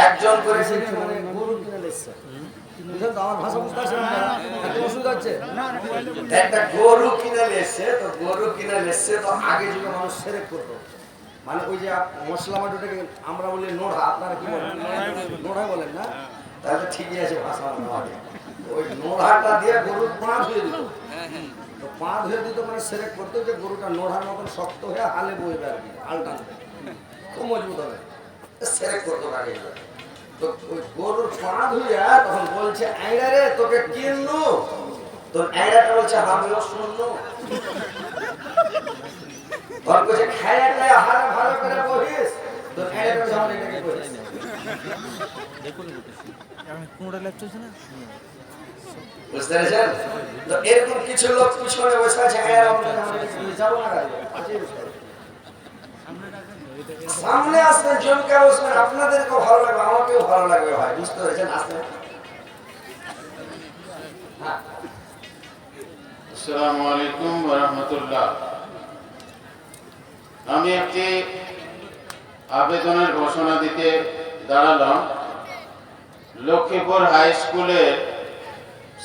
একজন করে মানে গরু কিনে নিচ্ছে, বুঝলেন তো? আমার ভাষা বুঝতে পারছেন আপনারা? ওষুধ হচ্ছে একটা গরু কিনে নিচ্ছে, তো গরু কিনে নিচ্ছে তো আগে যুগে মানুষ সেরেক করতো, মানে ওই যে মশলা মাটুটাকে আমরা বলি নোড়া, আপনারা কি বলেন? নোড়া বলেন না? তাহলে ঠিকই আছে ভাষা। ওই নোড়াটা দিয়ে গরুর পা ধুয়ে দিত, তো পা ধুয়ে দিত মানে সেরেক করতো যে গরুটা নোড়ার মতন শক্ত হয়ে হালে বইবে আর কি, হাল টানবে, খুব মজবুত হবে, সেরেক করতো আগে। তো ওই গরুর পা ধুইয়া তখন বলছে, আইরা রে তোকে কিনলু, তোর আইরাটা বলছে আমিও শুনলু, তোর কাছে খাইয়া খাইয়া হারে ভালো করে বহিস, তোর আইরাটা যেমন এটাকে বহিস। বুঝতে পেরেছেন? তো এরকম কিছু লোক পিছনে বসে আছে, যাবো না, সামনে আসবেন, জমকে বসবেন, আপনাদেরকেও ভালো লাগবে, আমাকেও ভালো লাগবে ভাই, বুঝতে পেরেছেন? আসবেন। আসসালামু আলাইকুম ওয়া রাহমাতুল্লাহ। আমি একটি আবেদনের ঘোষণা দিতে দাঁড়ালাম। লক্ষ্মীপুর হাই স্কুলের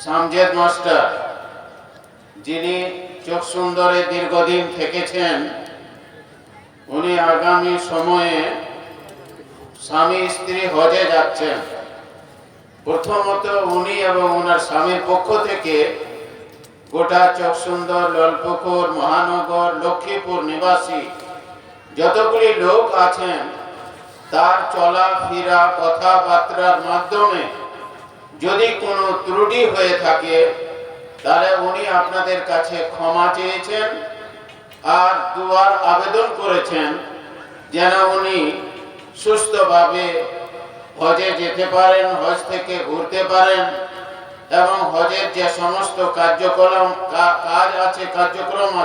সামজেদ মাস্টার, যিনি চোখ সুন্দরে দীর্ঘদিন থেকেছেন, উনি আগামী সময়ে স্বামী স্ত্রী হজে যাচ্ছেন। প্রথমত উনি এবং ওনার স্বামীর পক্ষ থেকে গোটা চোখ সুন্দর, লালপুকুর, মহানগর, লক্ষ্মীপুর নিবাসী যতগুলি লোক আছেন, তার চলাফেরা কথাবার্তার মাধ্যমে যদি কোনো ত্রুটি হয়ে থাকে, তাহলে উনি আপনাদের কাছে ক্ষমা চেয়েছেন আর দুয়ার আবেদন করেছেন যেন উনি সুস্থভাবে হজে যেতে পারেন, হজ থেকে ঘুরতে পারেন এবং হজের যে সমস্ত কার্যক্রম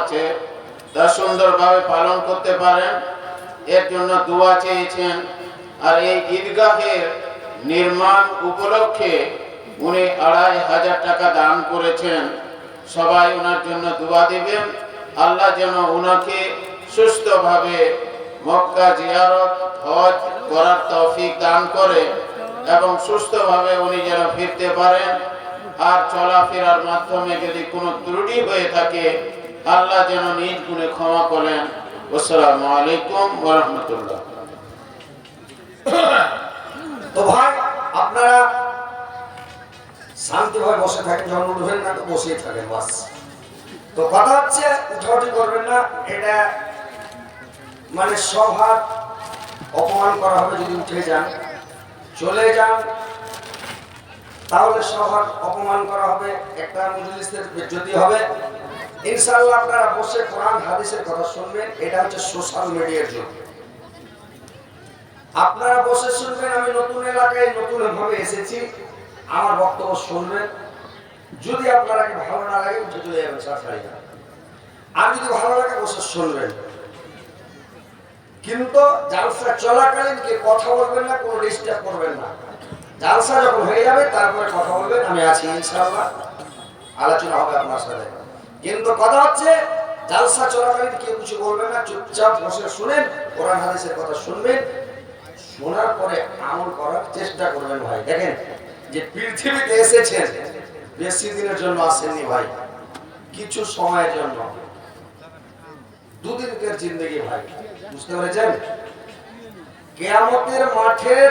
আছে তা সুন্দরভাবে পালন করতে পারেন, এর জন্য দোয়া চেয়েছেন। আর এই ঈদগাহের নির্মাণ উপলক্ষে উনি ২৫০০ টাকা দান করেছেন। সবাই ওনার জন্য দোয়া দিবেন, আল্লাহ যেন ওনাকে সুস্থভাবে মক্কা জিয়ারত, হজ করার তৌফিক দান করে এবং সুস্থভাবে উনি যেন ফিরতে পারেন। আর চলাফেরার মাধ্যমে যদি কোনো ত্রুটি হয়ে থাকে, আল্লাহ যেন নিজ গুণে ক্ষমা করেন। আসসালামু আলাইকুম ওয়া রাহমাতুল্লাহ। তো ভাই আপনারা শান্তিভাবে বসে থাকেন, যখন উঠবেন না তো বসেই থাকেন বাস। তো কথা হচ্ছে উঠাউঠি করবেন না, এটা মানে সবার অপমান করা হবে। যদি উঠে যান, চলে যান, তাহলে সবার অপমান করা হবে, একটা মজলিসের বেজ্জতি হবে। ইনশাআল্লাহ আপনারা বসে কোরআন হাদিসের কথা শুনবেন, এটা হচ্ছে সোশ্যাল মিডিয়ার যুগ। আপনারা বসে শুনবেন, আমি নতুন এলাকায় নতুন ভাবে এসেছি, আমার বক্তব্য শুনবেন। যদি আপনারাকে ভালো না লাগে উঠে চলে যাবেন, সাথে আর যদি ভালো লাগে বসে শুনবেন। কিন্তু জালসা চলাকালীন কে কথা বলবেন না, কোনো ডিস্টার্ব করবেন না। জালসা যখন হয়ে যাবে তারপরে কথা বলবেন, আমি আছি ইনশাআল্লাহ, আলোচনা হবে আপনার সাথে। কিন্তু কথা হচ্ছে জালসা চলাকালীন কেউ কিছু বলবেন না, চুপচাপ বসে শুনেন, কোরআন হাদিসের কথা শুনবেন, শোনার পরে আমল করার চেষ্টা করবেন। ভাই দেখেন যে পৃথিবীতে এসেছেন বেশি দিনের জন্য আসেননি ভাই, কিছু সময়ের জন্য, দুদিনকার জিন্দগি ভাই, বুঝতে পেরেছেন? কিয়ামতের মাঠের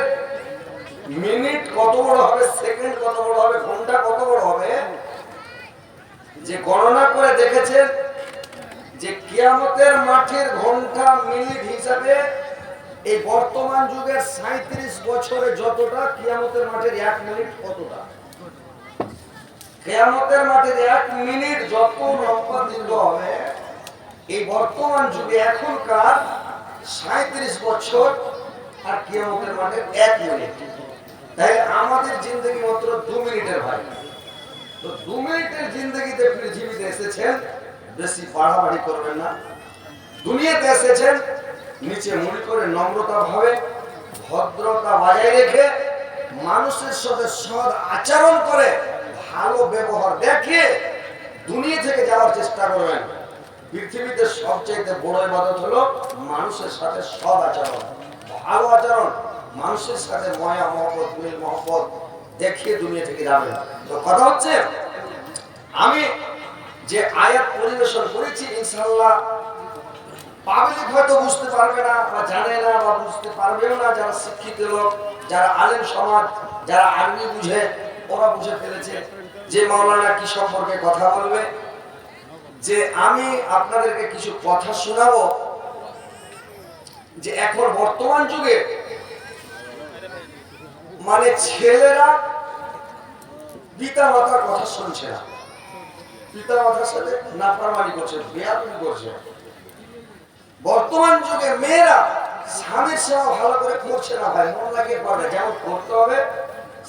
মিনিট কত বড় হবে, সেকেন্ড কত বড় হবে, ঘন্টা কত বড় হবে, যে গণনা করে দেখেছেন যে কিয়ামতের মাঠের ঘন্টা মিনিট হিসাবে এই বর্তমান যুগের ৩৭ বছরে যতটা, কিয়ামতের মাঠের ১ মিনিট কতটা। কিয়ামতের মাঠের ১ মিনিট যত লম্বা দীর্ঘ হবে, এই বর্তমান যুগে এখনকার ৩৭ বছর আর কিয়ামতের মাঠের ১ মিনিট। তাই আমাদের জিন্দগি মাত্র ২ মিনিটের ভাই। তো ২ মিনিটের জিন্দগিতে পৃথিবীতে এসেছেন, বেশি বাড়াবাড়ি করবেন না। দুনিয়াতে এসেছেন নিচে মুড়ি করে নম্রতা ভাবে, ভদ্রতা বজায় রেখে, মানুষের সাথে সৎ আচরণ করে, ভালো ব্যবহার দেখিয়ে দুনিয়া থেকে যাওয়ার চেষ্টা করবেন। পৃথিবীতে সবচেয়ে বড় ইবাদত হলো মানুষের সাথে সৎ আচরণ, ভালো আচরণ। মানুষের সাথে মায়া মহব্বত মিল মহব্বত দেখিয়ে দুনিয়া থেকে যাবেন। তো কথা হচ্ছে আমি যে আয়াত পরিবেশন করেছি ইনশাআল্লাহ পাবলিক হয়তো বুঝতে পারবে না বা জানে না বা বুঝতে পারবেও না, যারা শিক্ষিত লোক, যারা আলেম সমাজ, যারা আরবি বুঝে ওরা বুঝে ফেলেছে যে মাওলানা কি সম্পর্কে কথা বলবে। যে আমি আপনাদেরকে কিছু কথা শোনাবো যে এখন বর্তমান যুগে মানে ছেলেরা পিতা মাতার কথা শুনছে না, পিতা মাতার সাথে নাফরমানি করছে, বেয়াদবি করছে। বর্তমান যুগে মেয়েরা স্বামীর সেবা ভালো করে করছে না ভাই, মন লাগিয়ে করবে, যেমন করতে হবে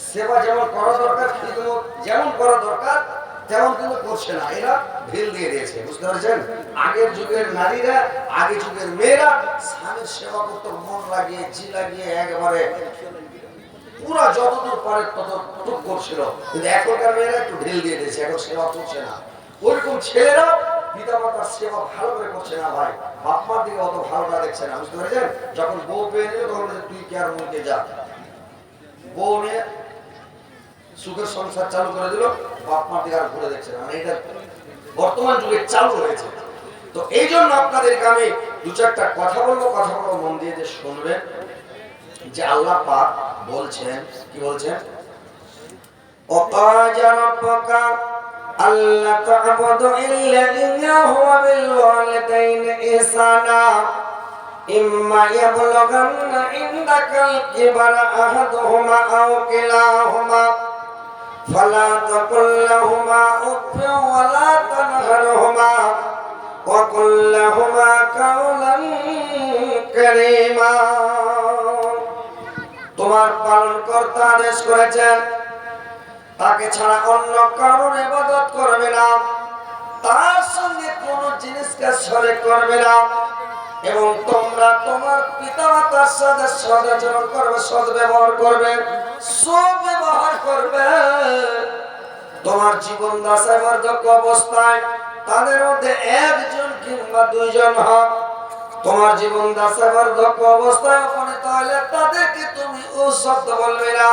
সেবা যেমন করা দরকার, খিদমত যেমন করা দরকার তেমন কিন্তু করছে না, এরা ঢিল দিয়ে দিয়েছে। বুঝতে পারছেন? আগের যুগের নারীরা, আগের যুগের মেয়েরা স্বামীর সেবা করতে মন লাগিয়ে জি লাগিয়ে একেবারে পুরা যতদূর পারে ততটুকু করছিল, কিন্তু এখনকার মেয়েরা একটু ঢিল দিয়ে দিয়েছে, এখন সেবা করছে না। ওইরকম ছেলেরা পিতা মাতার সেবা ভালো করে করছে না ভাই, বাপ মার দিকে অত ভালোটা দেখছে না। বুঝতে পেরেছেন? যখন বউ পেয়ে নিল তখন তুই কি আর মুখে যা, বউ নিয়ে সুখের সংসার চালু করে দিল, বাপ মার দিকে আর ঘুরে দেখছে না। মানে এটা বর্তমান যুগে চালু হয়েছে। তো এই জন্য আপনাদেরকে আমি দু চারটা কথা বলবো, কথাগুলো মন দিয়ে যে শুনবেন। যে আল্লাহ পাক বলছেন, কি বলছেন? ওয়াকাজা রাব্বুকা আল্লা তা'বুদু ইল্লা ইয়্যাহু ওয়া বিল ওয়ালিদাইনি ইহসানা ইম্মা ইয়াবলুগান্না ইনদাকাল কিবারা আহাদুহুমা আও কিলাহুমা ফালা তাকুল লাহুমা উফফিন ওয়া লা তানহারহুমা ওয়া কুল লাহুমা কাওলান কারীমা। তোমার পালনকর্তা আদেশ করেছেন তাকে ছাড়া অন্য কারোর ইবাদত করবে না, তার সঙ্গে কোন জিনিসকে শরীক করবে না, এবং তোমরা তোমার পিতামাতার সাথে সদাচরণ করবে, সদ্ব্যবহার করবে, সদ্ব্যবহার করবে। তোমার জীবন দশায় বার্ধক্য অবস্থায় তাদের মধ্যে একজন কিংবা দুইজন হক, তোমার জীবন দশায় বার্ধক্য অবস্থায় উপনীত হলে তাদেরকে তুমি ও শব্দ বলবে না,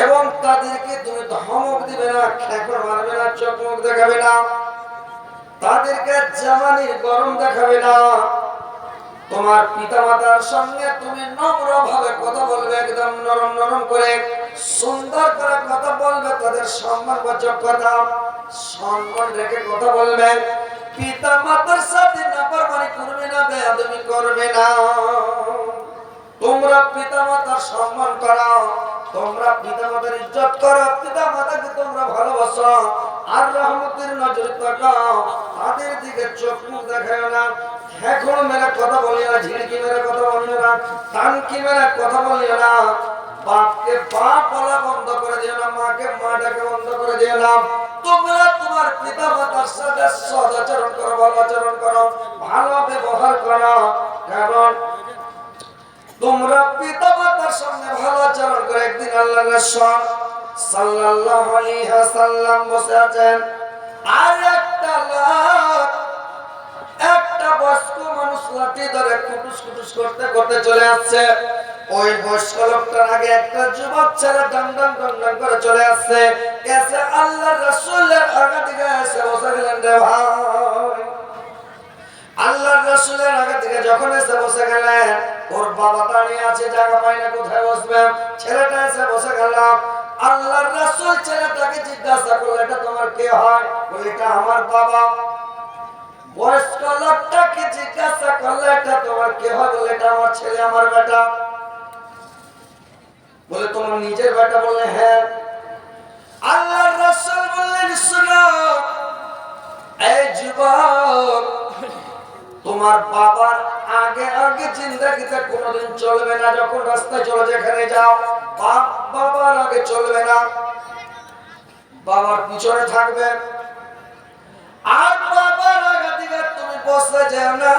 এবং তাদেরকে তুমি ধমক দিবে না, খেকড় মারবে না, চোখ মুখ দেখাবে না, তাদেরকে জামানির গরম দেখাবে না। তোমার পিতামাতার সঙ্গে তুমি নম্র ভাবে কথা বলবে, একদম নরম নরম করে সুন্দর করে কথা বলবে, তাদের সম্মানবাচক কথা, সম্মান রেখে কথা বলবে। পিতামাতার সাথে নাফরমানি করবে না, বেয়াদবি করবে না। তোমরা পিতামাতার সম্মান করো, তোমরা পিতামাতার ইজ্জত করো, পিতামাতাকে তোমরা ভালোবাসো, আর রহমতের নজরে তাকাও, তাদের দিকে চোখ মুখ দেখাও না, খেখড় মেরে কথা বলিও না, ঝিড়কি মেরে কথা বলিও না, টানকি মেরে কথা বলিও না। বাপকে বাপ বলা বন্ধ করে দিও না, মাকে মা ডাকে বন্ধ করে দিও না। তোমরা তোমার পিতামাতার সাথে সদাচরণ করো, ভালো আচরণ করো, ভালো ব্যবহার করো, কারণ তোমরা পিতামাতার সঙ্গে ভালো আচরণ করে। একদিন আল্লাহর রাসূল সাল্লাল্লাহু আলাইহি ওয়াসাল্লাম বসে আছেন, আর একটা লোক, একটা বয়স্ক মানুষ লাঠি ধরে কুটুস কুটুস করতে করতে চলে আসছে। ওই বয়স্ক লোকটার আগে একটা যুবক ছেলে ডাং ডাং ডাং ডাং করে চলে আসছে, এসে আল্লাহর রাসূলের আগে দিকে এসে বসে গেলেন। রে ভাই, আল্লাহর রাসূলের আগে থেকে যখন এসে বসে গেলেন, ওর বাবা দাঁড়িয়ে আছে, জায়গা পায় না কোথায় বসবে, ছেলেটা এসে বসে গেল। আল্লাহর রাসূল ছেলেটাকে জিজ্ঞাসা করলেন, এটা তোমার কে হয়? বলে, এটা আমার বাবা। বয়স্ক লোকটাকে জিজ্ঞাসা করলে, এটা তোমার কে হয়? বলে, এটা আমার ছেলে, আমার বেটা। বলে, তোমার নিজের বেটা? বললে, হ্যাঁ। আল্লাহর রাসূল বললেন, শোনো এই যুবক, তোমার বাবার আগে আগে জিন্দেগিতে কোনোদিন চলবে না। যখন রাস্তায় চলে যেখানে যাও, বাবার আগে চলবে না, বাবার পিছনে থাকবে। আর বাবার আগে দিকে তুমি বসতে যাও না,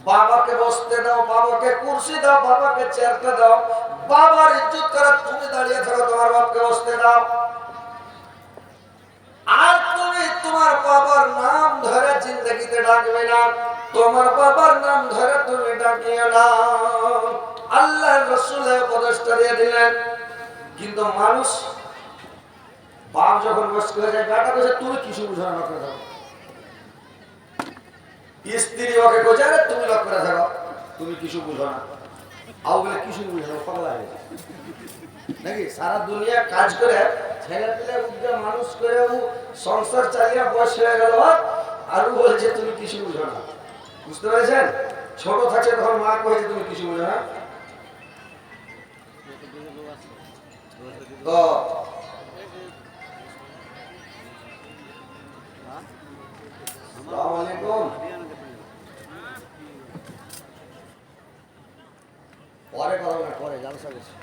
বাবাকে বসতে দাও, বাবাকে কুরসি দাও, বাবাকে চেয়ারটা দাও, বাবার ইজ্জত করে তুমি দাঁড়িয়ে থাকো, তোমার বাপকে বসতে দাও। আর তুমি তোমার বাবার নাম ধরে জিন্দগিতে ডাকবে না। তোমার বাবার নাম ধরে তুমি ডাকিও না। আল্লাহ রাসূলের উপদেশটা দিয়ে দিলেন। কিন্তু মানুষ বাপ যখন বয়স্ক হয়ে যায়, বেটা বলছে তুমি কিছু বুঝো না, করে থাকো। স্ত্রী ওকে বোঝে তুমি লক করে থাকো, তুমি কিছু বুঝো না। আও বলে কিছু বুঝো না, পাগলা হয়ে যায় নাকি? সারা দুনিয়া কাজ করে ছেলে পেলে উদ্যে মানুষ করে সংসার চালিয়ে বয়স হয়ে গেল, আর বলছে তুমি কিছু বুঝো না। বুঝতে পেরেছেন? ছোট থাকছে তখন মা কয়েছে তুমি কিছু বুঝো না। তো আসসালামু আলাইকুম। পরে কথা বলে, পরে জালসা গেছে।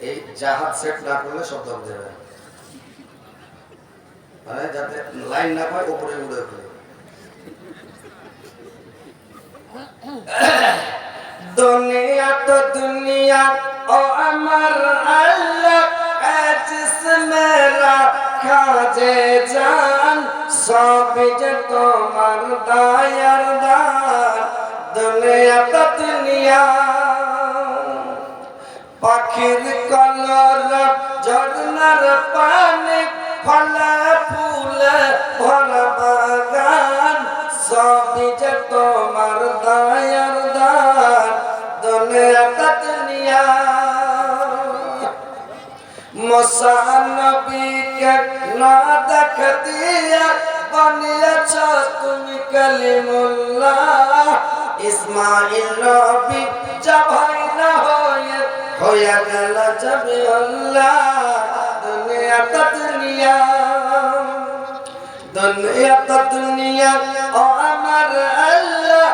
এই জাহাজ সেট না করলে শব্দ দেবে, মানে যাতে লাইন না পায় উপরে উড়ে উঠে। দুনিয়া তো দুনিয়া ও আমার আল্লাহ জিসমে রাখা যে জান, সব যে তোমার দায়ার দান। দুনিয়া তো দুনিয়া পাখির কলরব, ঝর্ণার পানি, ফলে ফুলে ভরা বাগান, সবই যে তোমার দায়ার দান। দুনিয়া তো দুনিয়া মুসা নবীকে না দেখ দিয়া বানিয়েছ তুমি কালিমুল্লাহ। ইসমাইল নবী জবাই না হয়ে গেল জবিউল্লাহ। দুনিয়া তো দুনিয়া, দুনিয়া তো দুনিয়া ও আমার আল্লাহ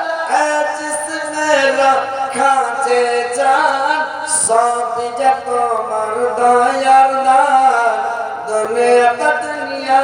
জিসমে রাখা যে জান, সব যে তোমার দয়ার দান। দুনিয়া তো দুনিয়া